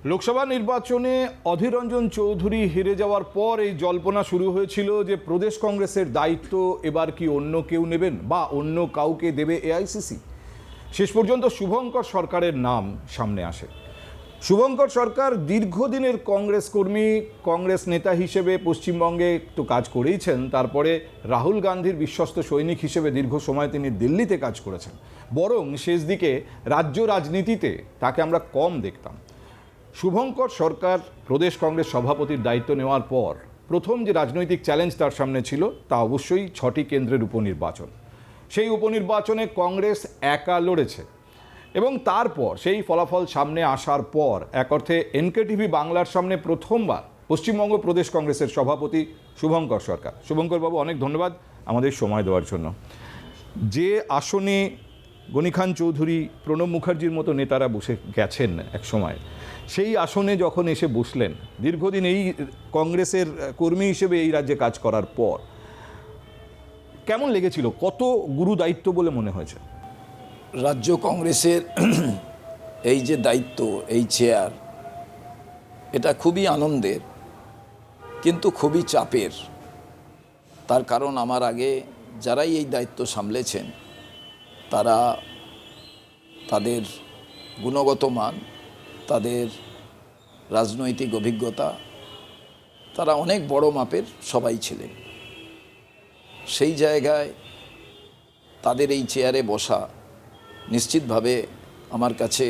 লোকসভা নির্বাচনে অধীর রঞ্জন চৌধুরী হেরে যাওয়ার পর এই জল্পনা শুরু হয়েছিল যে প্রদেশ কংগ্রেসের দায়িত্ব এবার কি অন্য কেউ নেবেন বা অন্য কাউকে দেবে এআইসিসি। শেষ পর্যন্ত শুভঙ্কর সরকারের নাম সামনে আসে। শুভঙ্কর সরকার দীর্ঘদিনের কংগ্রেস কর্মী, কংগ্রেস নেতা হিসেবে পশ্চিমবঙ্গে তো কাজ করেইছেন, তারপরে রাহুল গান্ধীর বিশ্বস্ত সৈনিক হিসেবে দীর্ঘ সময় তিনি দিল্লিতে কাজ করেছেন। বরং শেষ দিকে রাজ্য রাজনীতিতে তাকে আমরা কম দেখতাম। শুভঙ্কর সরকার প্রদেশ কংগ্রেস সভাপতির দায়িত্ব নেওয়ার পর প্রথম যে রাজনৈতিক চ্যালেঞ্জ তার সামনে ছিল তা অবশ্যই 6টি কেন্দ্রের উপনির্বাচন। সেই উপনির্বাচনে কংগ্রেস একা লড়েছে এবং তারপর সেই ফলাফল সামনে আসার পর এক অর্থে এনকেটিভি বাংলার সামনে প্রথমবার পশ্চিমবঙ্গ প্রদেশ কংগ্রেসের সভাপতি শুভঙ্কর সরকার। শুভঙ্করবাবু, অনেক ধন্যবাদ আমাদের সময় দেওয়ার জন্য। যে আসনে গনি খান চৌধুরী, প্রণব মুখার্জির মতো নেতারা বসে গেছেন এক সময়, সেই আসনে যখন এসে বসলেন, দীর্ঘদিন এই কংগ্রেসের কর্মী হিসেবে এই রাজ্যে কাজ করার পর কেমন লেগেছিল? কত গুরু দায়িত্ব বলে মনে হয়েছে? রাজ্য কংগ্রেসের এই যে দায়িত্ব, এই চেয়ার, এটা খুবই আনন্দের কিন্তু খুবই চাপের। তার কারণ আমার আগে যারাই এই দায়িত্ব সামলেছেন তারা তাদের গুণগত মান, তাদের রাজনৈতিক অভিজ্ঞতা, তারা অনেক বড় মাপের সবাই ছিলেন। সেই জায়গায় তাদের এই চেয়ারে বসা নিশ্চিতভাবে আমার কাছে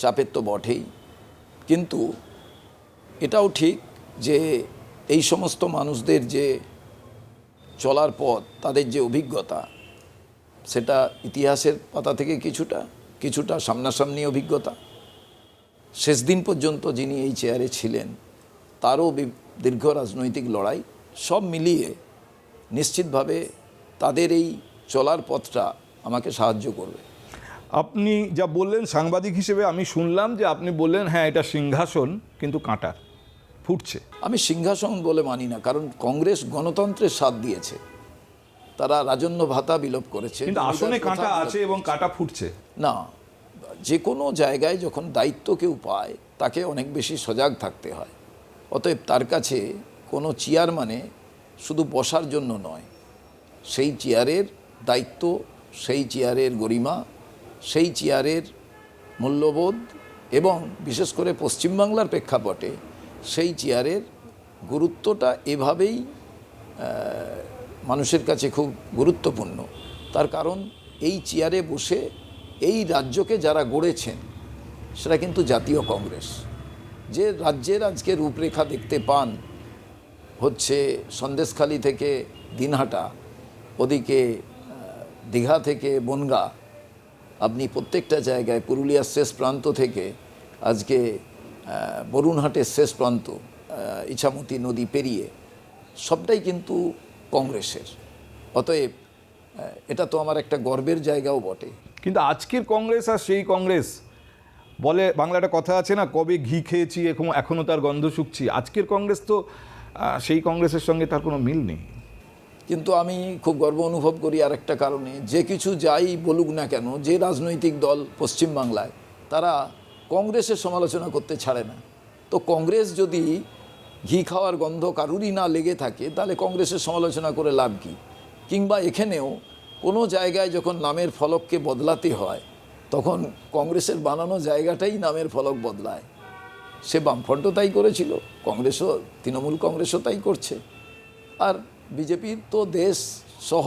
চাপের তো বটেই, কিন্তু এটাও ঠিক যে এই সমস্ত মানুষদের যে চলার পথ, তাদের যে অভিজ্ঞতা, সেটা ইতিহাসের পাতা থেকে কিছুটা সামনাসামনি অভিজ্ঞতা। শেষ দিন পর্যন্ত যিনি এই চেয়ারে ছিলেন তারও দীর্ঘ রাজনৈতিক লড়াই, সব মিলিয়ে নিশ্চিতভাবে তাদের এই চলার পথটা আমাকে সাহায্য করবে। আপনি যা বললেন, সাংবাদিক হিসেবে আমি শুনলাম যে আপনি বললেন হ্যাঁ এটা সিংহাসন কিন্তু কাঁটার, ফুটছে। আমি সিংহাসন বলে মানি না, কারণ কংগ্রেস গণতন্ত্রের স্বাদ দিয়েছে, তারা রাজন্য ভাতা বিলোপ করেছে, কিন্তু আসনে কাঁটা আছে এবং কাঁটা ফুটছে না। যে কোনো জায়গায় যখন দায়িত্ব কেউ পায় তাকে অনেক বেশি সজাগ থাকতে হয়। অতএব তার কাছে কোনো চেয়ার মানে শুধু বসার জন্য নয়, সেই চেয়ারের দায়িত্ব, সেই চেয়ারের গরিমা, সেই চেয়ারের মূল্যবোধ এবং বিশেষ করে পশ্চিমবাংলার প্রেক্ষাপটে সেই চেয়ারের গুরুত্বটা এভাবেই মানুষের কাছে খুব গুরুত্বপূর্ণ। তার কারণ এই চেয়ারে বসে এই রাজ্যকে যারা গড়েছেন সেটা কিন্তু জাতীয় কংগ্রেস। যে রাজ্যের আজকে রূপরেখা দেখতে পান হচ্ছে সন্দেশখালি থেকে দিনহাটা, ওদিকে দীঘা থেকে বনগা, আপনি প্রত্যেকটা জায়গায় পুরুলিয়ার শেষ প্রান্ত থেকে আজকে বরুণহাটের শেষ প্রান্ত, ইছামতি নদী পেরিয়ে, সবটাই কিন্তু কংগ্রেসের। অতএব এটা তো আমার একটা গর্বের জায়গাও বটে। কিন্তু আজকের কংগ্রেস আর সেই কংগ্রেস, বলে বাংলা একটা কথা আছে না, কবে ঘি খেয়েছি এখনও তার গন্ধ শুকছি। আজকের কংগ্রেস তো সেই কংগ্রেসের সঙ্গে তার কোনো মিল নেই। কিন্তু আমি খুব গর্ব অনুভব করি আর একটা কারণে, যে কিছু যাই বলুক না কেন, যে রাজনৈতিক দল পশ্চিমবাংলায়, তারা কংগ্রেসের সমালোচনা করতে ছাড়ে না। তো কংগ্রেস যদি ঘি খাওয়ার গন্ধ কারুরই না লেগে থাকে তাহলে কংগ্রেসের সমালোচনা করে লাভ কী? কিংবা এখানেও কোনো জায়গায় যখন নামের ফলককে বদলাতে হয় তখন কংগ্রেসের বানানো জায়গাটাই নামের ফলক বদলায়। সে বামফ্রন্ট তাই করেছিল, কংগ্রেসও, তৃণমূল কংগ্রেসও তাই করছে। আর বিজেপির তো দেশ সহ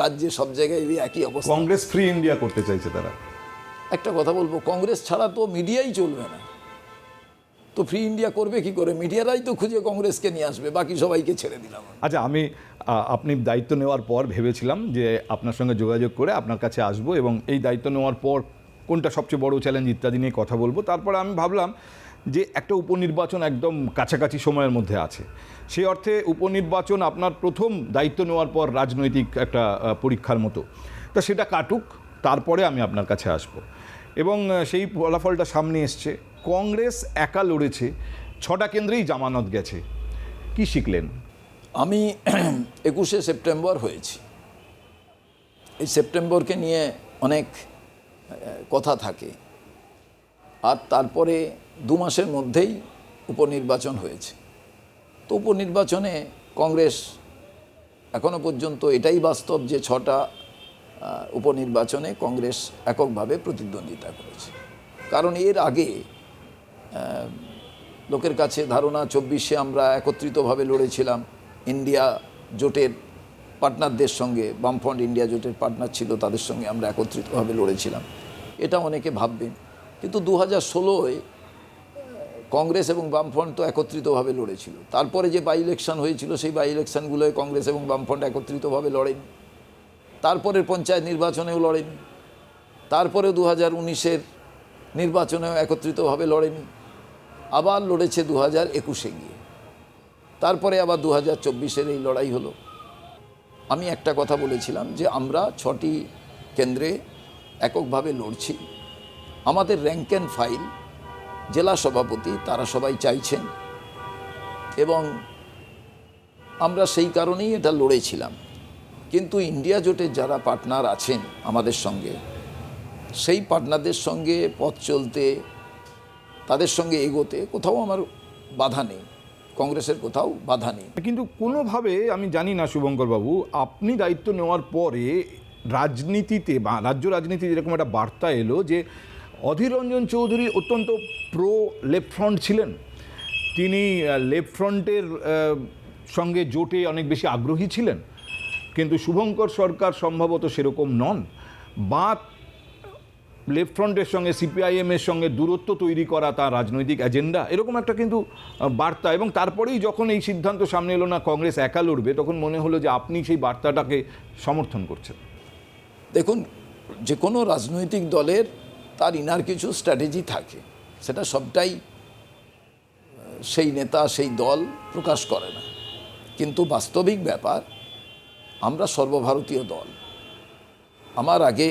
রাজ্যে সব জায়গায় একই অবস্থা। কংগ্রেস ফ্রি ইন্ডিয়া করতে চাইছে তারা। একটা কথা বলবো, কংগ্রেস ছাড়া তো মিডিয়াই চলবে না, তো ফ্রি ইন্ডিয়া করবে কি করে? মিডিয়ারাই তো খুঁজে কংগ্রেসকে নিয়ে আসবে, বাকি সবাইকে ছেড়ে দিলাম। আচ্ছা, আপনি দায়িত্ব নেওয়ার পর ভেবেছিলাম যে আপনার সঙ্গে যোগাযোগ করে আপনার কাছে আসব এবং এই দায়িত্ব নেওয়ার পর কোনটা সবচেয়ে বড় চ্যালেঞ্জ ইত্যাদি নিয়ে কথা বলবো। তারপরে আমি ভাবলাম যে একটা উপনির্বাচন একদম কাছাকাছি সময়ের মধ্যে আছে, সেই অর্থে উপনির্বাচন আপনার প্রথম দায়িত্ব নেওয়ার পর রাজনৈতিক একটা পরীক্ষার মতো, তা সেটা কাটুক, তারপরে আমি আপনার কাছে আসব। এবং সেই ফলাফলটা সামনে এসছে, কংগ্রেস একা লড়েছে, 6টা কেন্দ্রেই জামানত গেছে। কি শিখলেন? আমি 21শে সেপ্টেম্বর হয়েছি। এই সেপ্টেম্বরকে নিয়ে অনেক কথা থাকে, আর তারপরে 2 মাসের মধ্যেই উপনির্বাচন হয়েছে। তো উপনির্বাচনে কংগ্রেস এখনো পর্যন্ত এটাই বাস্তব যে 6টা উপনির্বাচনে কংগ্রেস এককভাবে প্রতিদ্বন্দ্বিতা করেছে। কারণ এর আগে লোকের কাছে ধারণা 24-এ আমরা একত্রিতভাবে লড়েছিলাম ইন্ডিয়া জোটের পার্টনারদের সঙ্গে, বামফ্রন্ট ইন্ডিয়া জোটের পার্টনার ছিল, তাদের সঙ্গে আমরা একত্রিতভাবে লড়েছিলাম, এটা অনেকে ভাববেন। কিন্তু 2016-এ কংগ্রেস এবং বামফ্রন্ট তো একত্রিতভাবে লড়েছিল। তারপরে যে বাই ইলেকশন হয়েছিল সেই বাই ইলেকশনগুলোয় কংগ্রেস এবং বামফ্রন্ট একত্রিতভাবে লড়েনি। তারপরের পঞ্চায়েত নির্বাচনেও লড়েনি। তারপরে 2019-এর নির্বাচনেও একত্রিতভাবে লড়েনি। আবার লড়েছে 2021-এ গিয়ে। তারপরে আবার 2024-এর এই লড়াই হলো। আমি একটা কথা বলেছিলাম যে আমরা 6টি কেন্দ্রে এককভাবে লড়ছি। আমাদের র্যাঙ্ক অ্যান্ড ফাইল জেলা সভাপতি তারা সবাই চাইছেন এবং আমরা সেই কারণেই এটা লড়েছিলাম। কিন্তু ইন্ডিয়া জোটের যারা পার্টনার আছেন আমাদের সঙ্গে, সেই পার্টনারদের সঙ্গে পথ চলতে, তাদের সঙ্গে এগোতে কোথাও আমার বাধা নেই, কংগ্রেসের কোথাও বাধা নেই। কিন্তু কোনোভাবে আমি জানি না শুভঙ্করবাবু, আপনি দায়িত্ব নেওয়ার পরে রাজনীতিতে বা রাজ্য রাজনীতিতে এরকম একটা বার্তা এলো যে অধীর রঞ্জন চৌধুরী অত্যন্ত প্রো লেফট ফ্রন্ট ছিলেন, তিনি লেফট ফ্রন্টের সঙ্গে জোটে অনেক বেশি আগ্রহী ছিলেন, কিন্তু শুভঙ্কর সরকার সম্ভবত সেরকম নন, বা লেফট ফ্রন্টের সঙ্গে সিপিআইএমের সঙ্গে দূরত্ব তৈরি করা তার রাজনৈতিক এজেন্ডা, এরকম একটা কিন্তু বার্তা। এবং তারপরেই যখন এই সিদ্ধান্ত সামনে এলো না কংগ্রেস একা লড়বে, তখন মনে হলো যে আপনি সেই বার্তাটাকে সমর্থন করছেন। দেখুন, যে কোনো রাজনৈতিক দলের তার ইনার কিছু স্ট্র্যাটেজি থাকে, সেটা সবটাই সেই নেতা সেই দল প্রকাশ করে না। কিন্তু বাস্তবিক ব্যাপার, আমরা সর্বভারতীয় দল। আমার আগে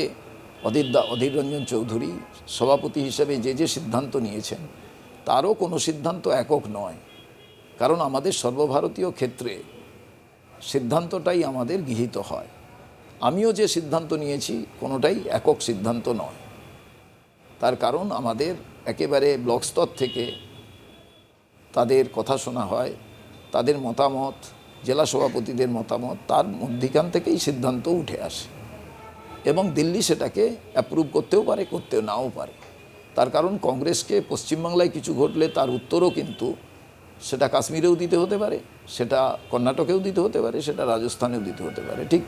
অধীর রঞ্জন চৌধুরী সভাপতি হিসেবে যে সিদ্ধান্ত নিয়েছেন তারও কোনো সিদ্ধান্ত একক নয়, কারণ আমাদের সর্বভারতীয় ক্ষেত্রে সিদ্ধান্তটাই আমাদের গৃহীত হয়। আমিও যে সিদ্ধান্ত নিয়েছি কোনোটাই একক সিদ্ধান্ত নয়। তার কারণ আমাদের একেবারে ব্লক স্তর থেকে তাদের কথা শোনা হয়, তাদের মতামত, জেলা সভাপতিদের মতামত, তার মধ্যিখান থেকেই সিদ্ধান্ত উঠে আসে এবং দিল্লি সেটাকে অ্যাপ্রুভ করতেও পারে, করতেও নাও পারে। তার কারণ কংগ্রেসকে পশ্চিমবাংলায় কিছু ঘটলে তার উত্তরও কিন্তু সেটা কাশ্মীরেও দিতে হতে পারে, সেটা কর্ণাটকেও দিতে হতে পারে, সেটা রাজস্থানেও দিতে হতে পারে। ঠিক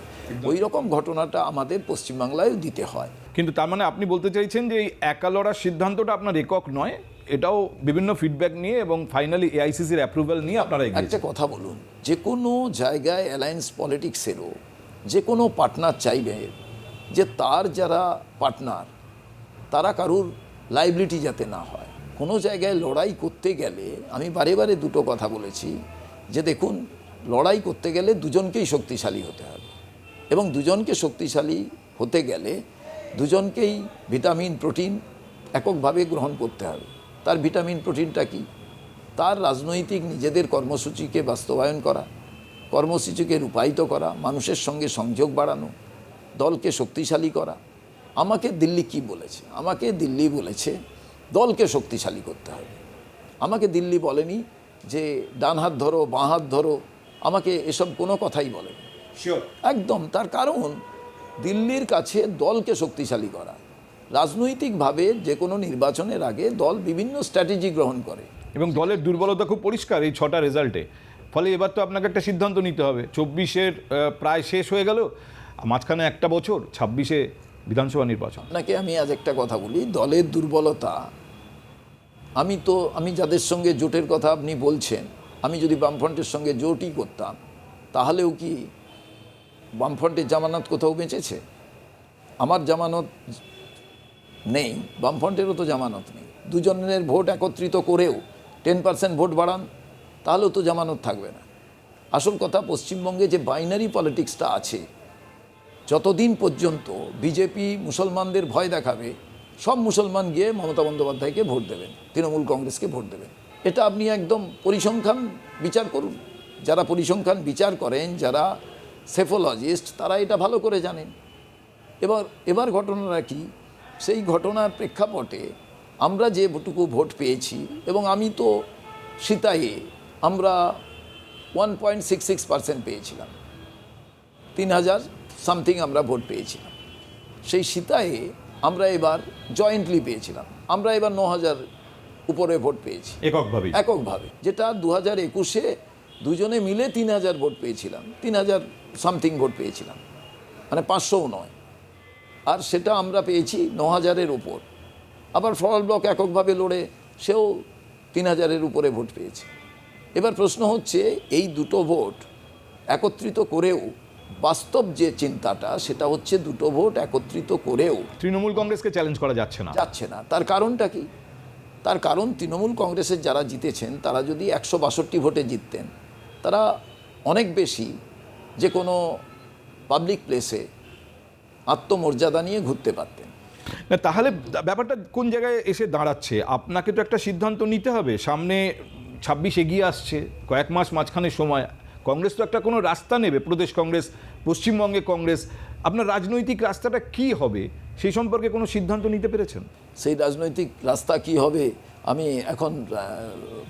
ওই রকম ঘটনাটা আমাদের পশ্চিমবাংলায়ও দিতে হয়। কিন্তু তার মানে আপনি বলতে চাইছেন যে এই একা লড়ার সিদ্ধান্তটা আপনার একক নয়, এটাও বিভিন্ন ফিডব্যাক নিয়ে এবং ফাইনালি এআইসিসির অ্যাপ্রুভাল নিয়ে আপনারা এগিয়েছেন। একটা কথা বলুন, যে কোনো জায়গায় অ্যালায়েন্স পলিটিক্সেরও যে কোনো পার্টনার চাইবে যে তার যারা পার্টনার তারা কারুর লাইবিলিটি যাতে না হয়। কোনো জায়গায় লড়াই করতে গেলে আমি বারে বারে দুটো কথা বলেছি যে দেখুন, লড়াই করতে গেলে দুজনকেই শক্তিশালী হতে হবে এবং দুজনকে শক্তিশালী হতে গেলে দুজনকেই ভিটামিন প্রোটিন এককভাবে গ্রহণ করতে হবে। তার ভিটামিন প্রোটিনটা কি? তার রাজনৈতিক নিজেদের কর্মসূচিকে বাস্তবায়ন করা, কর্মসূচিকে রূপায়িত করা, মানুষের সঙ্গে সংযোগ বাড়ানো, দলকে শক্তিশালী করা। আমাকে দিল্লি কি বলেছে? আমাকে দিল্লি বলেছে দলকে শক্তিশালী করতে হবে। আমাকে দিল্লি বলেনি যে ডান হাত ধরো, বাঁ হাত ধরো, আমাকে এসব কোনো কথাই বলেনি। একদম। তার কারণ দিল্লির কাছে দলকে শক্তিশালী করা, রাজনৈতিকভাবে যে কোনো নির্বাচনের আগে দল বিভিন্ন স্ট্র্যাটেজি গ্রহণ করে এবং দলের দুর্বলতা খুব পরিষ্কার এই 6টা রেজাল্টে। ফলে এবার তো আপনাকে একটা সিদ্ধান্ত নিতে হবে। 24-এর প্রায় শেষ হয়ে গেল, মাঝখানে একটা বছর, 26-এ বিধানসভা নির্বাচন। আপনাকে আমি আজ একটা কথা বলি, দলের দুর্বলতা, আমি যাদের সঙ্গে জোটের কথা আপনি বলছেন, আমি যদি বামফ্রন্টের সঙ্গে জোটই করতাম তাহলেও কি বামফ্রন্টের জামানত কোথাও বেঁচেছে? আমার জামানত নেই, বামফ্রন্টেরও তো জামানত নেই। দুজনের ভোট একত্রিত করেও 10% ভোট বাড়ান, তাহলেও তো জামানত থাকবে না। আসল কথা, পশ্চিমবঙ্গে যে বাইনারি পলিটিক্সটা আছে, যতদিন পর্যন্ত বিজেপি মুসলমানদের ভয় দেখাবে, সব মুসলমান গিয়ে মমতা বন্দ্যোপাধ্যায়কে ভোট দেবেন, তৃণমূল কংগ্রেসকে ভোট দেবেন। এটা আপনি একদম পরিসংখ্যান বিচার করুন। যারা পরিসংখ্যান বিচার করেন, যারা সেফোলজিস্ট, তারা এটা ভালো করে জানেন। এবার ঘটনাটা কি? সেই ঘটনার প্রেক্ষাপটে আমরা যেটুকু ভোট পেয়েছি, এবং আমি তো সিতাইয়ে আমরা 1.66% পেয়েছিলাম, 3000 সামথিং আমরা ভোট পেয়েছিলাম। সেই সিতাইয়ে আমরা এবার জয়েন্টলি পেয়েছিলাম, আমরা এবার 9000 উপরে ভোট পেয়েছি এককভাবে, যেটা 2021-এ দুজনে মিলে 3000 ভোট পেয়েছিলাম, 3000 সামথিং ভোট পেয়েছিলাম, মানে 500ও নয়। আর সেটা আমরা পেয়েছি 9000-এর উপর। আবার ফরওয়ার্ড ব্লক এককভাবে লড়ে সেও 3000-এর উপরে ভোট পেয়েছে। এবার প্রশ্ন হচ্ছে, এই দুটো ভোট একত্রিত করেও বাস্তব যে চিন্তাটা, সেটা হচ্ছে দুটো ভোট একত্রিত করেও তৃণমূল কংগ্রেসকে চ্যালেঞ্জ করা যাচ্ছে না। তার কারণটা কি? তার কারণ তৃণমূল কংগ্রেসের যারা জিতেছেন তারা যদি 162 ভোটে জিততেন, তারা অনেক বেশি যে কোনো পাবলিক প্লেসে আত্মমর্যাদা নিয়ে ঘুরতে পারতেন। না, তাহলে ব্যাপারটা কোন জায়গায় এসে দাঁড়াচ্ছে? আপনাকে তো একটা সিদ্ধান্ত নিতে হবে। সামনে 26 এগিয়ে আসছে, কয়েক মাস মাঝখানে সময়। কংগ্রেস তো একটা কোনো রাস্তা নেবে, প্রদেশ কংগ্রেস, পশ্চিমবঙ্গে কংগ্রেস। আপনার রাজনৈতিক রাস্তাটা কি হবে সেই সম্পর্কে কোনো সিদ্ধান্ত নিতে পেরেছেন? সেই রাজনৈতিক রাস্তা কি হবে আমি এখন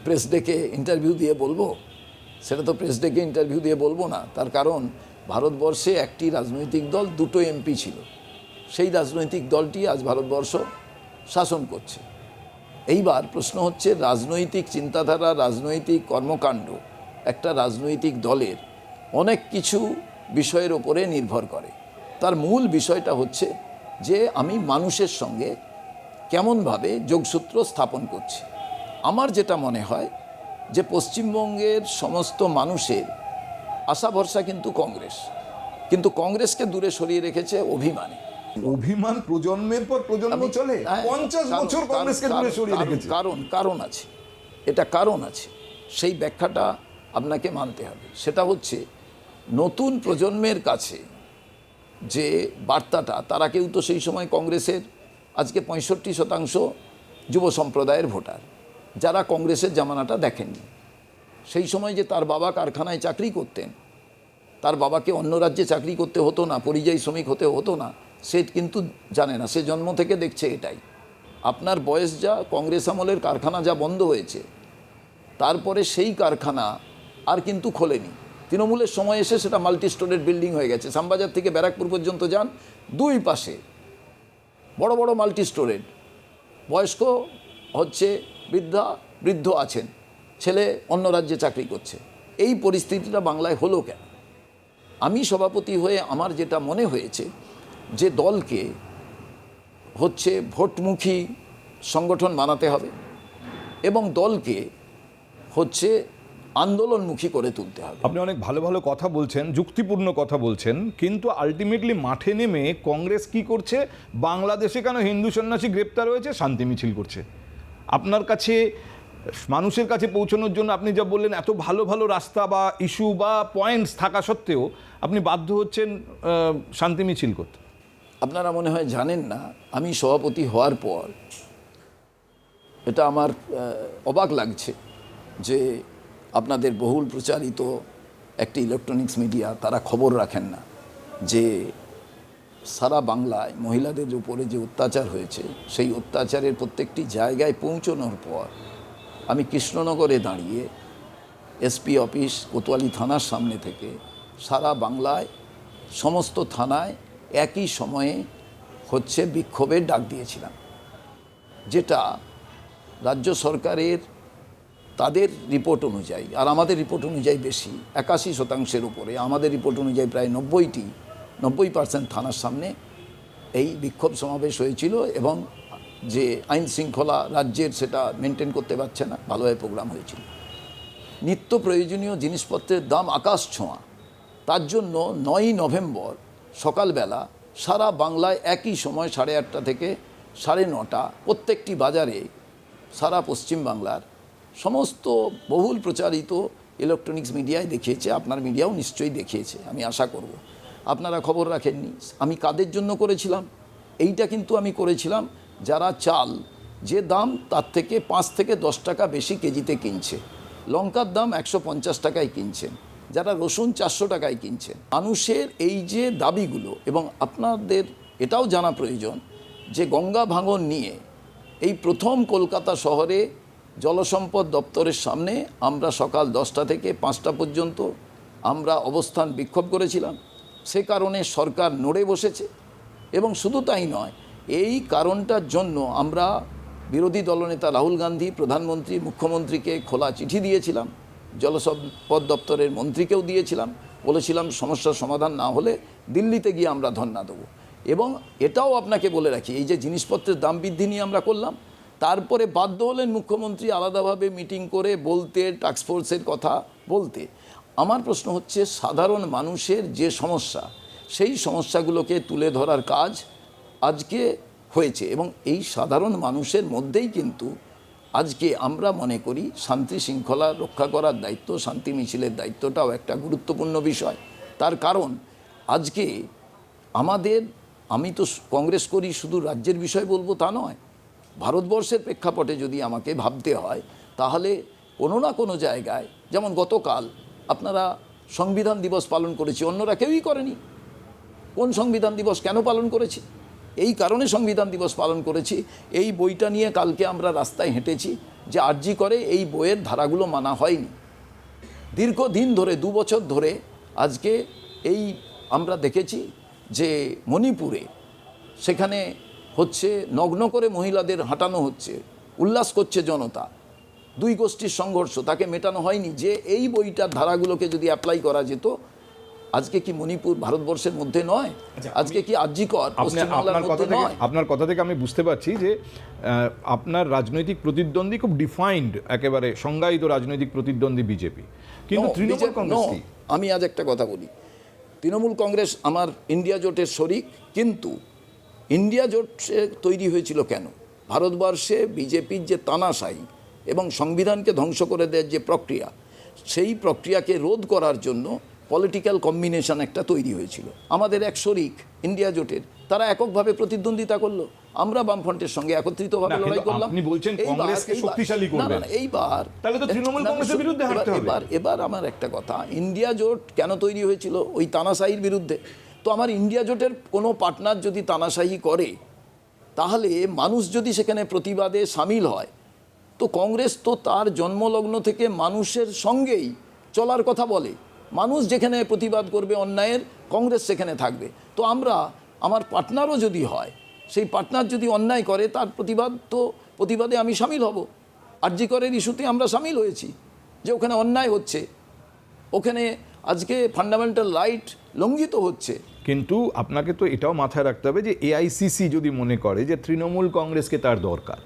প্রেস ডেকে ইন্টারভিউ দিয়ে বলবো? সেটা তো প্রেস ডেকে ইন্টারভিউ দিয়ে বলবো না। তার কারণ ভারতবর্ষে একটি রাজনৈতিক দল, দুটো এমপি ছিল। সেই রাজনৈতিক দলটি আজ ভারতবর্ষ শাসন করছে। এইবার প্রশ্ন হচ্ছে, রাজনৈতিক চিন্তাধারা, রাজনৈতিক কর্মকাণ্ড একটা রাজনৈতিক দলের অনেক কিছু বিষয়ের ওপরে নির্ভর করে। তার মূল বিষয়টা হচ্ছে যে আমি মানুষের সঙ্গে কেমনভাবে যোগসূত্র স্থাপন করছি। আমার যেটা মনে হয় যে পশ্চিমবঙ্গের সমস্ত মানুষের আশা ভরসা কিন্তু কংগ্রেস, কিন্তু কংগ্রেসকে দূরে সরিয়ে রেখেছে অভিমান প্রজন্মের পর প্রজন্ম চলে। 50 বছর কংগ্রেসকে দূরে সরিয়ে রেখেছে। কারণ আছে, এটা কারণ আছে, সেই ব্যাখ্যাটা আপনাকে মানতে হবে। সেটা হচ্ছে, নতুন প্রজন্মের কাছে যে বার্তাটা, তারা কেউ তো সেই সময় কংগ্রেসের আজকে 65% যুব সম্প্রদায়ের ভোটার, যারা কংগ্রেসের জামানাটা দেখেননি। সেই সময় যে তার বাবা কারখানায় চাকরি করতেন, তার বাবাকে অন্য রাজ্যে চাকরি করতে হতো না, পরিযায়ী শ্রমিক হতে হতো না, সে কিন্তু জানে না। সে জন্ম থেকে দেখছে এটাই। আপনার বয়স যা, কংগ্রেস আমলের কারখানা যা বন্ধ হয়েছে, তারপরে সেই কারখানা আর কিন্তু খোলেনি। তৃণমূলের সময় এসে সেটা মাল্টি স্টোরেড বিল্ডিং হয়ে গেছে। শ্যামবাজার থেকে ব্যারাকপুর পর্যন্ত যান, দুই পাশে বড় বড় মাল্টি স্টোরেড। বয়স্ক হচ্ছে বৃদ্ধ আছেন, ছেলে অন্য রাজ্যে চাকরি করছে। এই পরিস্থিতিটা বাংলায় হলো কেন? আমি সভাপতি হয়ে আমার যেটা মনে হয়েছে, যে দলকে হচ্ছে ভোটমুখী সংগঠন বানাতে হবে এবং দলকে হচ্ছে আন্দোলনমুখী করে তুলতে হবে। আপনি অনেক ভালো ভালো কথা বলছেন, যুক্তিপূর্ণ কথা বলছেন, কিন্তু আলটিমেটলি মাঠে নেমে কংগ্রেস কি করছে? বাংলাদেশে কেন হিন্দু সন্ন্যাসী গ্রেপ্তার হয়েছে, শান্তি মিছিল করছে। আপনার কাছে, মানুষের কাছে পৌঁছানোর জন্য আপনি যা বললেন, এত ভালো ভালো রাস্তা বা ইস্যু বা পয়েন্টস থাকা সত্ত্বেও আপনি বাধ্য হচ্ছেন শান্তি মিছিল করতে। আপনারা মনে হয় জানেন না, আমি সভাপতি হওয়ার পর এটা আমার অবাক লাগছে যে আপনাদের বহুল প্রচারিত একটি ইলেকট্রনিক্স মিডিয়া, তারা খবর রাখেন না যে সারা বাংলায় মহিলাদের উপরে যে অত্যাচার হয়েছে, সেই অত্যাচারের প্রত্যেকটি জায়গায় পৌঁছানোর পর আমি কৃষ্ণনগরে দাঁড়িয়ে এসপি অফিস, কোতোয়ালি থানার সামনে থেকে সারা বাংলায় সমস্ত থানায় একই সময়ে হচ্ছে বিক্ষোভের ডাক দিয়েছিলাম, যেটা রাজ্য সরকারের তাদের রিপোর্ট অনুযায়ী, আর আমাদের রিপোর্ট অনুযায়ী বেশি, 81% উপরে, আমাদের রিপোর্ট অনুযায়ী প্রায় 90% থানার সামনে এই বিক্ষোভ সমাবেশ হয়েছিল। এবং যে আইন শৃঙ্খলা রাজ্যের, সেটা মেনটেন করতে পারছে না, ভালোভাবে প্রোগ্রাম হয়েছিল। নিত্য প্রয়োজনীয় জিনিসপত্রের দাম আকাশ ছোঁয়া। তার জন্য 9ই নভেম্বর সকালবেলা সারা বাংলায় একই সময় 8:30 থেকে 9:30 প্রত্যেকটি বাজারে সারা পশ্চিম বাংলার সমস্ত বহুল প্রচারিত ইলেকট্রনিক্স মিডিয়ায় দেখিয়েছে, আপনার মিডিয়াও নিশ্চয়ই দেখিয়েছে, আমি আশা করব। আপনারা খবর রাখেননি। আমি কাদের জন্য করেছিলাম? এইটা কিন্তু আমি করেছিলাম যারা চাল যে দাম তার থেকে 5 থেকে 10 টাকা বেশি কেজিতে কিনছে, লঙ্কার দাম 150 টাকায় কিনছেন, যারা রসুন 400 টাকায় কিনছেন। মানুষের এই যে দাবিগুলো, এবং আপনাদের এটাও জানা প্রয়োজন যে গঙ্গা ভাঙন নিয়ে এই প্রথম কলকাতা শহরে জলসম্পদ দপ্তরের সামনে আমরা সকাল 10টা থেকে 5টা পর্যন্ত আমরা অবস্থান বিক্ষোভ করেছিলাম। সে কারণে সরকার নড়ে বসেছে এবং শুধু তাই নয়, এই কারণটার জন্য আমরা বিরোধী দলনেতা রাহুল গান্ধী, প্রধানমন্ত্রী, মুখ্যমন্ত্রীকে খোলা চিঠি দিয়েছিলাম, জলসম্পদ দপ্তরের মন্ত্রীকেও দিয়েছিলাম, বলেছিলাম সমস্যার সমাধান না হলে দিল্লিতে গিয়ে আমরা ধর্ণা দেবো। এবং এটাও আপনাকে বলে রাখি, এই যে জিনিসপত্রের দাম বৃদ্ধি নিয়ে আমরা করলাম, তারপরে বাধ্য হলেন মুখ্যমন্ত্রী আলাদাভাবে মিটিং করে বলতে, টাস্কফোর্সের কথা বলতে। আমার প্রশ্ন হচ্ছে, সাধারণ মানুষের যে সমস্যা, সেই সমস্যাগুলোকে তুলে ধরার কাজ আজকে হয়েছে এবং এই সাধারণ মানুষের মধ্যেই কিন্তু আজকে আমরা মনে করি শান্তি শৃঙ্খলা রক্ষা করার দায়িত্ব, শান্তি মিছিলের দায়িত্বটাও একটা গুরুত্বপূর্ণ বিষয়। তার কারণ আজকে আমি তো কংগ্রেস করি, শুধু রাজ্যের বিষয় বলবো তা নয়, ভারতবর্ষের প্রেক্ষাপটে যদি আমাকে ভাবতে হয়, তাহলে কোনো না কোনো জায়গায়, যেমন গতকাল আপনারা সংবিধান দিবস পালন করেছি, অন্যরা কেউই করেনি। কোন সংবিধান দিবস কেন পালন করেছি? এই কারণে সংবিধান দিবস পালন করেছি, এই বইটা নিয়ে কালকে আমরা রাস্তায় হেঁটেছি যে আরজি করে এই বইয়ের ধারাগুলো মানা হয়নি। দীর্ঘদিন ধরে 2 বছর ধরে আজকে এই আমরা দেখেছি যে মণিপুরে সেখানে হচ্ছে নগ্ন করে মহিলাদের হাঁটানো হচ্ছে, উল্লাস করছে জনতা, 2 গোষ্ঠীর সংঘর্ষ, তাকে মেটানো হয়নি। যে এই বইটার ধারাগুলোকে যদি অ্যাপ্লাই করা যেত, আজকে কি মণিপুর ভারতবর্ষের মধ্যে নয়? আজকে কি আরজিকর পশ্চিমবাংলার মধ্যে নয়? আপনার কথা থেকে আমি বুঝতে পারছি যে আপনার রাজনৈতিক প্রতিদ্বন্দ্বী খুব ডিফাইন্ড, একেবারে সংজ্ঞায়িত রাজনৈতিক প্রতিদ্বন্দ্বী বিজেপি, কিন্তু তৃণমূল কংগ্রেস কি? আমি আজ একটা কথা বলি, তৃণমূল কংগ্রেস আমার ইন্ডিয়া জোটের শরিক, কিন্তু ইন্ডিয়া জোট তৈরি হয়েছিল কেন? ভারতবর্ষে বিজেপির যে তানাশাহি এবং সংবিধানকে ধ্বংস করে দেওয়ার যে প্রক্রিয়া, সেই প্রক্রিয়াকে রোধ করার জন্য পলিটিক্যাল কম্বিনেশন একটা তৈরি হয়েছিল। আমাদের এক শরিক ইন্ডিয়া জোটের, তারা এককভাবে প্রতিদ্বন্দ্বিতা করলো, আমরা বামফ্রন্টের সঙ্গে একত্রিতভাবে লড়াই করলাম। আপনি বলছেন কংগ্রেসকে শক্তিশালী করবেন, এইবার তাহলে তো তৃণমূল কংগ্রেসের বিরুদ্ধে হাঁটতে হবে। এবার আমার একটা কথা, ইন্ডিয়া জোট কেন তৈরি হয়েছিল? ওই তানাশাহির বিরুদ্ধে। তো আমার ইন্ডিয়া জোটের কোনো পার্টনার যদি তানাশাহি করে, তাহলে মানুষ যদি সেখানে প্রতিবাদে সামিল হয়, তো কংগ্রেস তো তার জন্মলগ্ন থেকে মানুষের সঙ্গেই চলার কথা বলে। মানুষ যেখানে প্রতিবাদ করবে অন্যায়ের, কংগ্রেস সেখানে থাকবে। তো আমার পার্টনারও যদি হয়, সেই পার্টনার যদি অন্যায় করে, তার প্রতিবাদে আমি সামিল হব। আরজি করের ইস্যুতে আমরা সামিল হয়েছি যে ওখানে অন্যায় হচ্ছে, ওখানে আজকে ফান্ডামেন্টাল রাইট লঙ্ঘিত হচ্ছে। কিন্তু আপনাকে তো এটাও মাথায় রাখতে হবে যে এআইসিসি যদি মনে করে যে তৃণমূল কংগ্রেসকে তার দরকার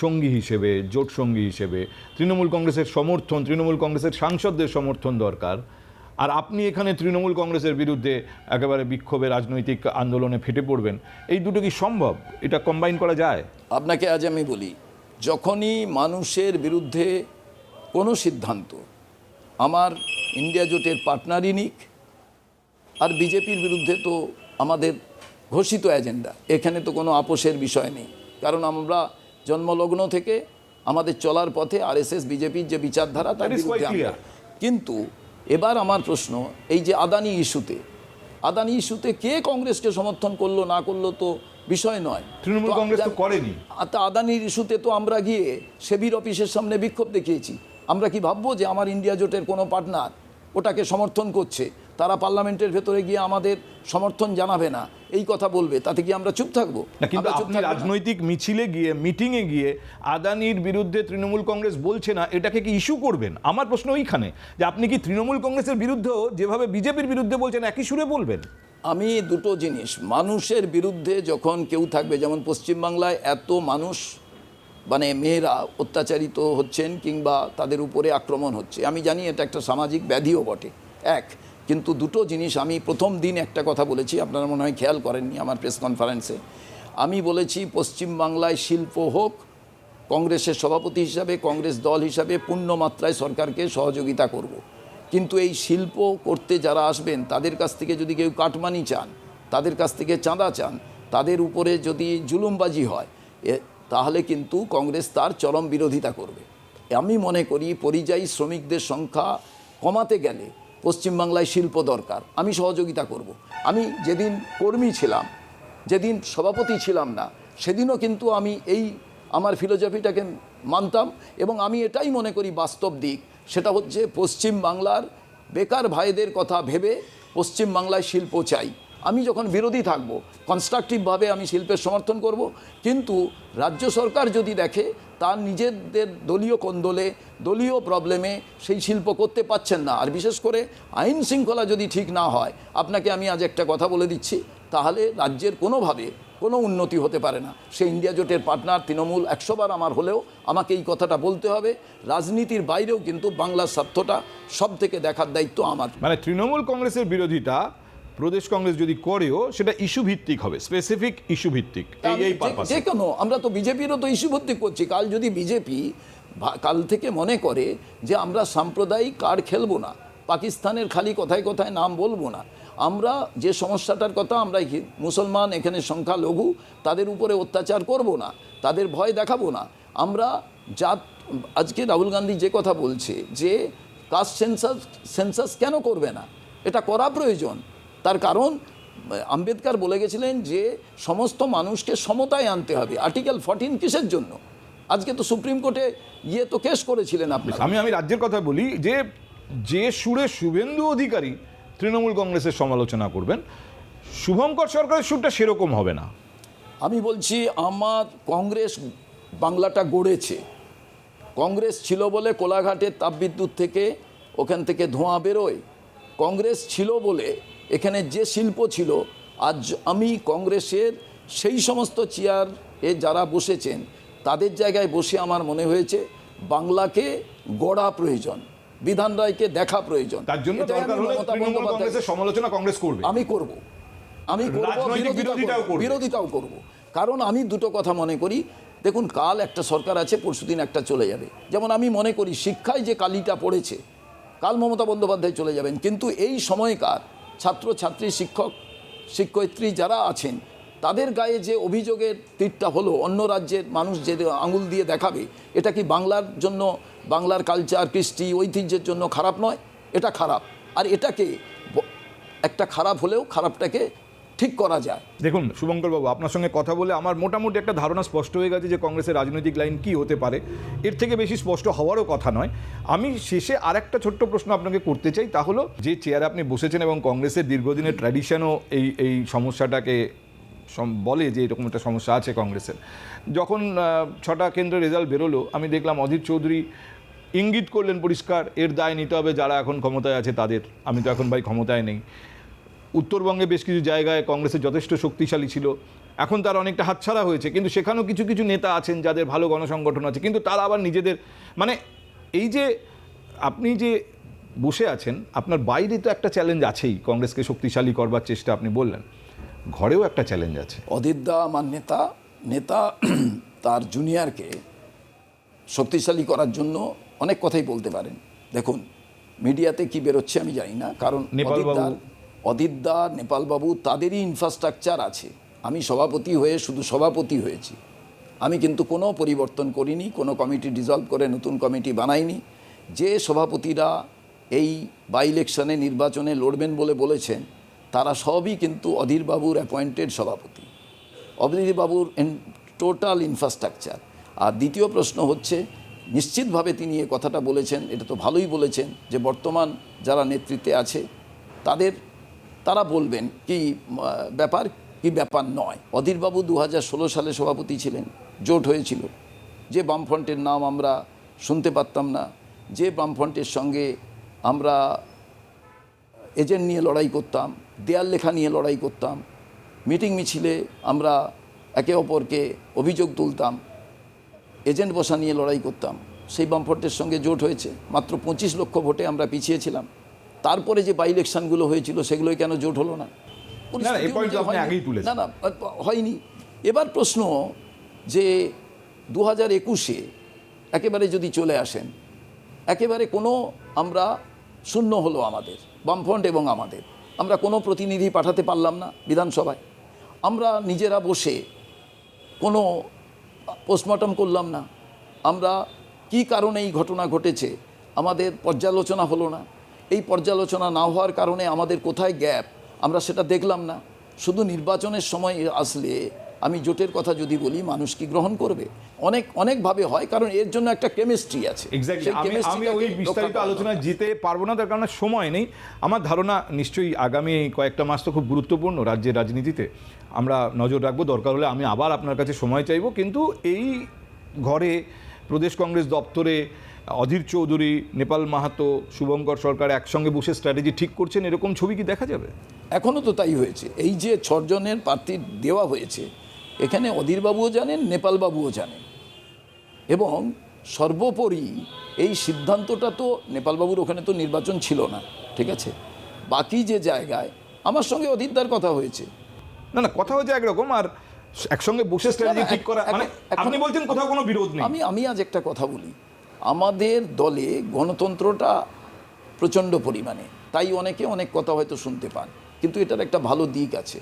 সঙ্গী হিসেবে, জোট সঙ্গী হিসেবে, তৃণমূল কংগ্রেসের সমর্থন, তৃণমূল কংগ্রেসের সাংসদদের সমর্থন দরকার, আর আপনি এখানে তৃণমূল কংগ্রেসের বিরুদ্ধে একেবারে বিক্ষোভে রাজনৈতিক আন্দোলনে ফেটে পড়বেন, এই দুটো কি সম্ভব? এটা কম্বাইন করা যায়? আপনাকে আজ আমি বলি, যখনই মানুষের বিরুদ্ধে কোনো সিদ্ধান্ত আমার ইন্ডিয়া জোটের পার্টনারই নিক, আর বিজেপির বিরুদ্ধে তো আমাদের ঘোষিত এজেন্ডা, এখানে তো কোনো আপোষের বিষয় নেই। কারণ আমরা জন্মলগ্ন থেকে আমাদের চলার পথে আরএসএস বিজেপির যে বিচারধারা, তার বিরুদ্ধে আমরা। কিন্তু এবার আমার প্রশ্ন, এই যে আদানি ইস্যুতে কে কংগ্রেসকে সমর্থন করলো না করলো তো বিষয় নয়, তৃণমূল কংগ্রেস তো করেনি। আদানির ইস্যুতে তো আমরা গিয়ে সেবির অফিসের সামনে বিক্ষোভ দেখিয়েছি। আমরা কি ভাববো যে আমার ইন্ডিয়া জোটের কোনো পার্টনার ওটাকে সমর্থন করছে, তারা পার্লামেন্টের ভেতরে গিয়ে আমাদের সমর্থন জানাবে না, এই কথা বলবে, তাতে কি আমরা চুপ থাকবো? কিন্তু আপনি রাজনৈতিক মিছিলে গিয়ে, মিটিংয়ে গিয়ে আদানির বিরুদ্ধে তৃণমূল কংগ্রেস বলছে না, এটাকে কি ইস্যু করবেন? আমার প্রশ্ন ওইখানে যে আপনি কি তৃণমূল কংগ্রেসের বিরুদ্ধেও যেভাবে বিজেপির বিরুদ্ধে বলছেন একই সুরে বলবেন? আমি দুটো জিনিস, মানুষের বিরুদ্ধে যখন কেউ থাকবে, যেমন পশ্চিমবাংলায় এত মানুষ মানে মেয়েরা অত্যাচারিত হচ্ছেন কিংবা তাদের উপরে আক্রমণ হচ্ছে, আমি জানি এটা একটা সামাজিক ব্যাধিও বটে, কিন্তু দুটো জিনিস আমি প্রথম দিন একটা কথা বলেছি, আপনারা মনে হয় খেয়াল করেননি আমার প্রেস কনফারেন্সে। আমি বলেছি পশ্চিমবাংলায় শিল্প হোক, কংগ্রেসের সভাপতি হিসাবে, কংগ্রেস দল হিসাবে পূর্ণ মাত্রায় সরকারকে সহযোগিতা করব। কিন্তু এই শিল্প করতে যারা আসবেন, তাদের কাছ থেকে যদি কেউ কাটমানি চান, তাদের কাছ থেকে চাঁদা চান, তাদের উপরে যদি জুলুমবাজি হয়, তাহলে কিন্তু কংগ্রেস তার চরম বিরোধিতা করবে। আমি মনে করি পরিযায়ী শ্রমিকদের সংখ্যা কমাতে গেলে পশ্চিমবাংলায় শিল্প দরকার, আমি সহযোগিতা করব। আমি যেদিন কর্মী ছিলাম, যেদিন সভাপতি ছিলাম না, সেদিনও কিন্তু আমি এই আমার ফিলোসফিটাকে মানতাম, এবং আমি এটাই মনে করি বাস্তব দিক, সেটা হচ্ছে পশ্চিম বাংলার বেকার ভাইদের কথা ভেবে পশ্চিম বাংলায় শিল্প চাই। আমি যখন বিরোধী থাকব, কনস্ট্রাকটিভভাবে আমি শিল্পের সমর্থন করব, কিন্তু রাজ্য সরকার যদি দেখে তার নিজেদের দলীয় কোন্দলে, দলীয় প্রবলেমে সেই শিল্প করতে পারছেন না, আর বিশেষ করে আইন শৃঙ্খলা যদি ঠিক না হয়, আপনাকে আমি আজ একটা কথা বলে দিচ্ছি, তাহলে রাজ্যের কোনোভাবে কোনো উন্নতি হতে পারে না। সে ইন্ডিয়া জোটের পার্টনার তৃণমূল 100 বার আমার হলেও আমাকে এই কথাটা বলতে হবে। রাজনীতির বাইরেও কিন্তু বাংলার স্বার্থটা সব থেকে দেখার দায়িত্ব আমার। মানে তৃণমূল কংগ্রেসের বিরোধিতা প্রদেশ কংগ্রেস যদি করেও সেটা ইস্যু ভিত্তিক হবে, স্পেসিফিক ইস্যু ভিত্তিক, এই পারপাস। যে কোনো, আমরা তো বিজেপিরও তো ইস্যু ভিত্তিক করছি। কাল যদি বিজেপি কাল থেকে মনে করে যে আমরা সাম্প্রদায়িক কার্ড খেলবো না, পাকিস্তানের খালি কথায় কথায় নাম বলবো না, আমরা যে সমস্যাটার কথা, আমরা মুসলমান এখানে সংখ্যালঘু, তাদের উপরে অত্যাচার করব না, তাদের ভয় দেখাবো না, আমরা জাত, আজকে রাহুল গান্ধী যে কথা বলছে যে কাস্ট সেন্সাস কেন করবে না, এটা করা প্রয়োজন। তার কারণ আম্বেদকর বলে গেছিলেন যে সমস্ত মানুষকে সমতায় আনতে হবে। আর্টিকেল 14 কিসের জন্য? আজকে তো সুপ্রিম কোর্টে তো কেস করেছিলেন আপনি। আমি রাজ্যের কথা বলি, যে সুরে শুভেন্দু অধিকারী তৃণমূল কংগ্রেসের সমালোচনা করবেন, শুভঙ্কর সরকারের সুরটা সেরকম হবে না। আমি বলছি, আমার কংগ্রেস বাংলাটা গড়েছে, কংগ্রেস ছিল বলে কোলাঘাটের তাপবিদ্যুৎ থেকে ওখান থেকে ধোঁয়া বেরোয়, কংগ্রেস ছিল বলে এখানে যে শিল্প ছিল। আজ আমি কংগ্রেসের সেই সমস্ত চেয়ারে যারা বসেছেন তাদের জায়গায় বসে আমার মনে হয়েছে বাংলাকে গড়া প্রয়োজন, বিধান রায়কে দেখা প্রয়োজন। তার জন্য দরকার হলে তৃণমূল কংগ্রেসের সমালোচনা কংগ্রেস করবে। আমি করব, বিরোধিতাও করব। কারণ আমি দুটো কথা মনে করি। দেখুন, কাল একটা সরকার আছে, পরশুদিন একটা চলে যাবে। যেমন আমি মনে করি শিক্ষায় যে কালিটা পড়েছে, কাল মমতা বন্দ্যোপাধ্যায় চলে যাবেন, কিন্তু এই সময়কার ছাত্রছাত্রী, শিক্ষক শিক্ষয়িত্রী যারা আছেন, তাদের গায়ে যে অভিযোগের তীরটা হলো, অন্য রাজ্যের মানুষ যে আঙুল দিয়ে দেখাবে, এটা কি বাংলার জন্য, বাংলার কালচার, কৃষ্টি, ঐতিহ্যের জন্য খারাপ নয়? এটা খারাপ। আর এটাকে একটা খারাপ হলেও খারাপটাকে ঠিক করা যায়। দেখুন শুভঙ্কর বাবু, আপনার সঙ্গে কথা বলে আমার মোটামুটি একটা ধারণা স্পষ্ট হয়ে গেছে যে কংগ্রেসের রাজনৈতিক লাইন কি হতে পারে। এর থেকে বেশি স্পষ্ট হওয়ারও কথা নয়। আমি শেষে আরেকটা ছোট্ট প্রশ্ন আপনাকে করতে চাই, তা হলো যে চেয়ারে আপনি বসেছেন এবং কংগ্রেসের দীর্ঘদিনের ট্র্যাডিশনও এই সমস্যাটাকে বলে যে এরকম একটা সমস্যা আছে কংগ্রেসের। যখন 6টা কেন্দ্রের রেজাল্ট বেরোলো, আমি দেখলাম অধীর চৌধুরী ইঙ্গিত করলেন পরিষ্কার, এর দায় নিতে হবে যারা এখন ক্ষমতায় আছে তাদের। আমি তো এখন ভাই ক্ষমতায় নেই। উত্তরবঙ্গে বেশ কিছু জায়গায় কংগ্রেসের যথেষ্ট শক্তিশালী ছিল, এখন তার অনেকটা হাতছাড়া হয়েছে, কিন্তু সেখানেও কিছু কিছু নেতা আছেন যাদের ভালো গণসংগঠন আছে, কিন্তু তারা আবার নিজেদের, মানে এই যে আপনি যে বসে আছেন, আপনার বাইরে তো একটা চ্যালেঞ্জ আছেই, কংগ্রেসকে শক্তিশালী করবার চেষ্টা আপনি বললেন, ঘরেও একটা চ্যালেঞ্জ আছে। অধীরদা আমার নেতা তার জুনিয়রকে শক্তিশালী করার জন্য অনেক কথাই বলতে পারেন। দেখুন, মিডিয়াতে কি বেরোচ্ছে আমি জানি না, কারণ অধীরদা, নেপালবাবু, তাদেরই ইনফ্রাস্ট্রাকচার আছে। আমি সভাপতি হয়ে শুধু সভাপতি হয়েছি, আমি কিন্তু কোনো পরিবর্তন করিনি, কোনো কমিটি ডিসলভ করে নতুন কমিটি বানাইনি। যে সভাপতিরা এই বাই ইলেকশনে নির্বাচনে লড়বেন বলে বলেছেন, তারা সবই কিন্তু অধীরবাবুর অ্যাপয়েন্টেড সভাপতি, অধীরবাবুর টোটাল ইনফ্রাস্ট্রাকচার। আর দ্বিতীয় প্রশ্ন হচ্ছে, নিশ্চিতভাবে তিনি এ কথাটা বলেছেন, এটা তো ভালোই বলেছেন, যে বর্তমান যারা নেতৃত্বে আছে তারা বলবেন কি ব্যাপার কি ব্যাপার নয়। অধীরবাবু 2016 সালে সভাপতি ছিলেন, জোট হয়েছিল, যে বামফ্রন্টের নাম আমরা শুনতে পারতাম না, যে বামফ্রন্টের সঙ্গে আমরা এজেন্ট নিয়ে লড়াই করতাম, দেয়াল লেখা নিয়ে লড়াই করতাম, মিটিং মিছিলে আমরা একে অপরকে অভিযোগ তুলতাম, এজেন্ট বসা নিয়ে লড়াই করতাম, সেই বামফ্রন্টের সঙ্গে জোট হয়েছে। মাত্র 25 লক্ষ ভোটে আমরা পিছিয়েছিলাম। তারপরে যে বাই ইলেকশনগুলো হয়েছিল সেগুলোই কেন জোট হলো না? না, হয়নি। এবার প্রশ্ন যে 2021-এ একেবারে যদি চলে আসেন, একেবারে কোনো আমরা শূন্য হলো আমাদের বামফ্রন্ট এবং আমরা কোনো প্রতিনিধি পাঠাতে পারলাম না বিধানসভায়। আমরা নিজেরা বসে কোনো পোস্টমর্টম করলাম না, আমরা কি কারণে এই ঘটনা ঘটেছে আমাদের পর্যালোচনা হলো না। এই পর্যালোচনা না হওয়ার কারণে আমাদের কোথায় গ্যাপ আমরা সেটা দেখলাম না। শুধু নির্বাচনের সময় আসলে আমি জোটের কথা যদি বলি, মানুষ কি গ্রহণ করবে? অনেকভাবে হয়, কারণ এর জন্য একটা কেমিস্ট্রি আছে। এক্স্যাক্টলি, সেই আমি chemistry-টাকে ওই রক্ষা বিস্তারিত করা আলোচনায় দরকার। যেতে পারবো না, তার কারণে সময় নেই। আমার ধারণা নিশ্চয়ই আগামী কয়েকটা মাস তো খুব গুরুত্বপূর্ণ রাজ্যের রাজনীতিতে, আমরা নজর রাখবো। দরকার হলে আমি আবার আপনার কাছে সময় চাইবো। কিন্তু এই ঘরে প্রদেশ কংগ্রেস দপ্তরে অধীর চৌধুরী, নেপাল মাহাতো, শুভঙ্কর সরকার একসঙ্গে বসে স্ট্র্যাটেজি ঠিক করছেন, এরকম ছবি কি দেখা যাবে? এখনও তো তাই হয়েছে। এই যে 6 জনের প্রার্থী দেওয়া হয়েছে, এখানে অধীরবাবুও জানেন, নেপালবাবুও জানেন, এবং সর্বোপরি এই সিদ্ধান্তটা তো নেপালবাবুর ওখানে তো নির্বাচন ছিল না, ঠিক আছে? বাকি যে জায়গায় আমার সঙ্গে অধীরদার কথা হয়েছে। না না, কথা হচ্ছে একরকম, আর একসঙ্গে বসে স্ট্র্যাটেজি ঠিক করা, মানে আপনি বলছেন কোথাও কোনো বিরোধ নেই। আমি আজ একটা কথা বলি, আমাদের দলে গণতন্ত্রটা প্রচণ্ড পরিমাণে, তাই অনেকে অনেক কথা হয়তো শুনতে পান, কিন্তু এটার একটা ভালো দিক আছে।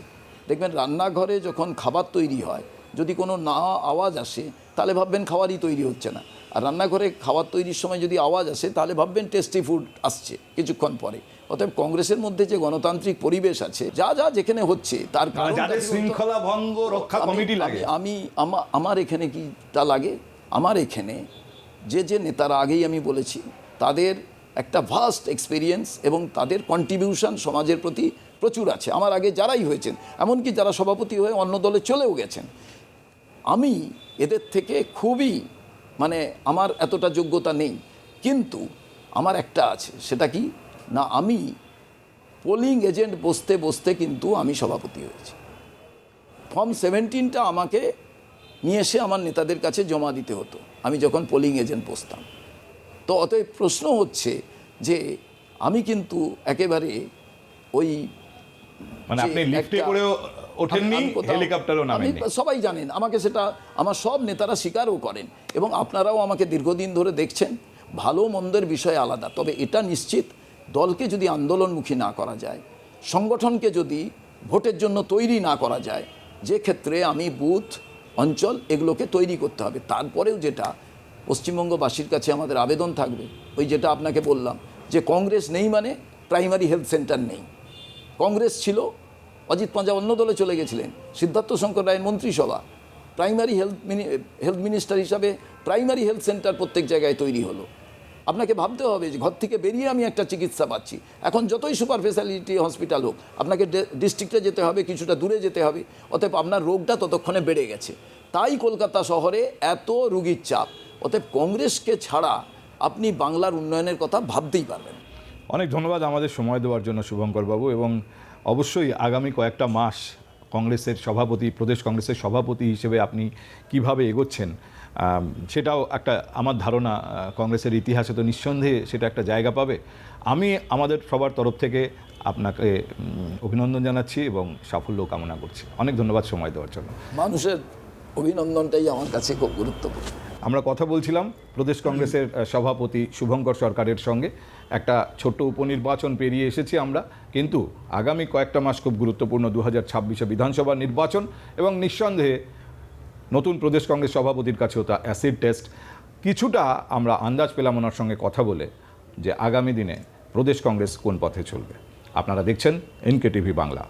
দেখবেন রান্নাঘরে যখন খাবার তৈরি হয়, যদি কোনো না আওয়াজ আসে তাহলে ভাববেন খাবারই তৈরি হচ্ছে না, আর রান্নাঘরে খাবার তৈরির সময় যদি আওয়াজ আসে তাহলে ভাববেন টেস্টি ফুড আসছে কিছুক্ষণ পরে। অতএব কংগ্রেসের মধ্যে যে গণতান্ত্রিক পরিবেশ আছে, যা যেখানে হচ্ছে তার কারণ যাদের শৃঙ্খলা ভঙ্গ রক্ষা কমিটি লাগে, আমার এখানে কিটা লাগে, আমার এখানে যে নেতারা আগেই আমি বলেছি, তাদের একটা ভাস্ট এক্সপিরিয়েন্স এবং তাদের কন্ট্রিবিউশন সমাজের প্রতি প্রচুর আছে। আমার আগে যারাই হয়েছেন, এমনকি যারা সভাপতি হয়ে অন্য দলে চলেও গেছেন, আমি এদের থেকে খুবই, মানে আমার এতটা যোগ্যতা নেই, কিন্তু আমার একটা আছে। সেটা কি না, আমি পোলিং এজেন্ট বসতে বসতে কিন্তু আমি সভাপতি হয়েছি। ফর্ম 17টা আমাকে নিয়ে এসে আমার নেতাদের কাছে জমা দিতে হতো আমি যখন পোলিং এজেন্ট বসতাম। তো অতএব প্রশ্ন হচ্ছে যে আমি কিন্তু একেবারে ওই, মানে আপনি লিফটে করেও ওঠেননি, হেলিকপ্টারও নামেননি। সবাই জানেন আমাকে, সেটা আমার সব নেতারা স্বীকারও করেন, এবং আপনারাও আমাকে দীর্ঘদিন ধরে দেখছেন। ভালো মন্দের বিষয় আলাদা, তবে এটা নিশ্চিত, দলকে যদি আন্দোলনমুখী না করা যায়, সংগঠনকে যদি ভোটের জন্য তৈরি না করা যায়, যে ক্ষেত্রে আমি বুথ অঞ্চল এগুলোকে তৈরি করতে হবে। তারপরেও যেটা পশ্চিমবঙ্গবাসীর কাছে আমাদের আবেদন থাকবে, ওই যেটা আপনাকে বললাম, যে কংগ্রেস নেই মানে প্রাইমারি হেলথ সেন্টার নেই। কংগ্রেস ছিল, অজিত পাঞ্জা অন্য দলে চলে গেছিলেন, সিদ্ধার্থ শঙ্কর রায়ের মন্ত্রিসভা, প্রাইমারি হেলথ মিনিস্টার হিসাবে প্রাইমারি হেলথ সেন্টার প্রত্যেক জায়গায় তৈরি হলো। আপনাকে ভাবতে হবে যে ঘর থেকে বেরিয়ে আমি একটা চিকিৎসা পাচ্ছি। এখন যতই সুপার স্পেশালিটি হসপিটাল হোক, আপনাকে ডিস্ট্রিক্টে যেতে হবে, কিছুটা দূরে যেতে হবে, অতএব আপনার রোগটা ততক্ষণে বেড়ে গেছে। তাই কলকাতা শহরে এত রুগীর চাপ। অতএব কংগ্রেসকে ছাড়া আপনি বাংলার উন্নয়নের কথা ভাবতেই পারবেন। অনেক ধন্যবাদ আমাদের সময় দেওয়ার জন্য শুভঙ্কর বাবু, এবং অবশ্যই আগামী কয়েকটা মাস কংগ্রেসের সভাপতি, প্রদেশ কংগ্রেসের সভাপতি হিসেবে আপনি কিভাবে এগোচ্ছেন, সেটাও একটা, আমার ধারণা কংগ্রেসের ইতিহাসে তো নিঃসন্দেহে সেটা একটা জায়গা পাবে। আমি আমাদের সবার তরফ থেকে আপনাকে অভিনন্দন জানাচ্ছি এবং সাফল্য কামনা করছি। অনেক ধন্যবাদ সময় দেওয়ার জন্য। মানুষের অভিনন্দনটাই আমার কাছে খুব গুরুত্বপূর্ণ। আমরা কথা বলছিলাম প্রদেশ কংগ্রেসের সভাপতি শুভঙ্কর সরকারের সঙ্গে। একটা ছোট্ট উপনির্বাচন পেরিয়ে এসেছি আমরা, কিন্তু আগামী কয়েকটা মাস খুব গুরুত্বপূর্ণ। 2026 বিধানসভা নির্বাচন, এবং নিঃসন্দেহে নতুন প্রদেশ কংগ্রেস সভাপতির কাছেও তা অ্যাসিড টেস্ট। কিছুটা আমরা আন্দাজ পেলাম ওনার সঙ্গে কথা বলে যে আগামী দিনে প্রদেশ কংগ্রেস কোন পথে চলবে। আপনারা দেখছেন NK TV বাংলা।